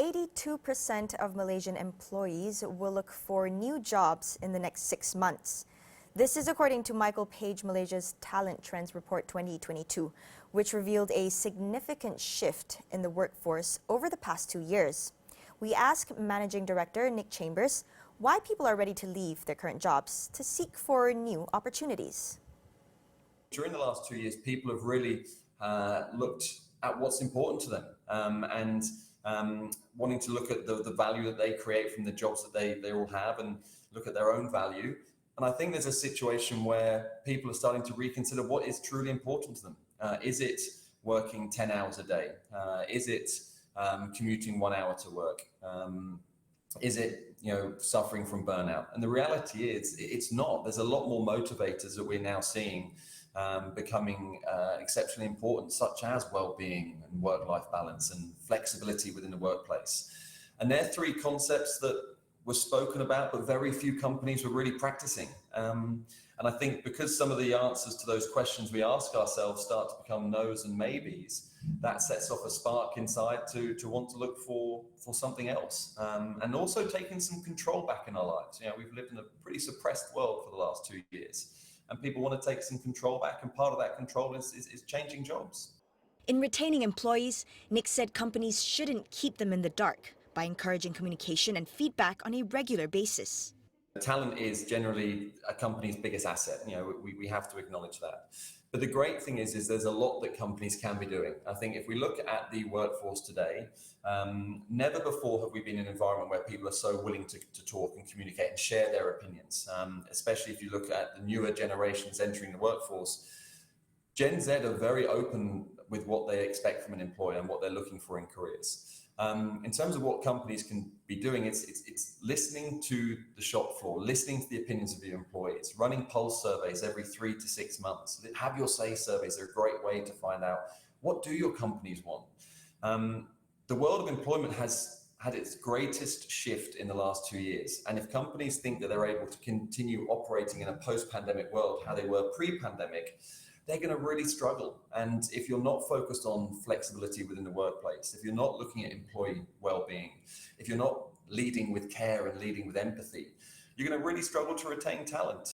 82% of Malaysian employees will look for new jobs in the next 6 months. This is according to Michael Page Malaysia's Talent Trends Report 2022, which revealed a significant shift in the workforce over the past 2 years. We asked Managing Director Nick Chambers why people are ready to leave their current jobs to seek for new opportunities. During the last 2 years, people have really looked at what's important to them and wanting to look at the value that they create from the jobs that they all have and look at their own value. And I think there's a situation where people are starting to reconsider what is truly important to them. Is it working 10 hours a day? Is it commuting 1 hour to work? Is it, suffering from burnout? And the reality is, it's not. There's a lot more motivators that we're now seeing becoming exceptionally important, such as well-being and work-life balance and flexibility within the workplace. And they're three concepts that were spoken about, but very few companies were really practicing. And I think because some of the answers to those questions we ask ourselves start to become no's and maybes, that sets off a spark inside to want to look for something else. And also taking some control back in our lives. We've lived in a pretty suppressed world for the last 2 years. And people want to take some control back, and part of that control is changing jobs. In retaining employees, Nick said companies shouldn't keep them in the dark by encouraging communication and feedback on a regular basis. Talent is generally a company's biggest asset. We have to acknowledge that. But the great thing is there's a lot that companies can be doing. I think if we look at the workforce today, never before have we been in an environment where people are so willing to talk and communicate and share their opinions, especially if you look at the newer generations entering the workforce. Gen Z are very open with what they expect from an employer and what they're looking for in careers. In terms of what companies can be doing, it's listening to the shop floor, listening to the opinions of your employees, running pulse surveys every 3 to 6 months. Have your say surveys. They're a great way to find out, what do your companies want? The world of employment has had its greatest shift in the last 2 years. And if companies think that they're able to continue operating in a post-pandemic world, how they were pre-pandemic, they're going to really struggle. And if you're not focused on flexibility within the workplace, if you're not looking at employee well-being, if you're not leading with care and leading with empathy, you're going to really struggle to retain talent.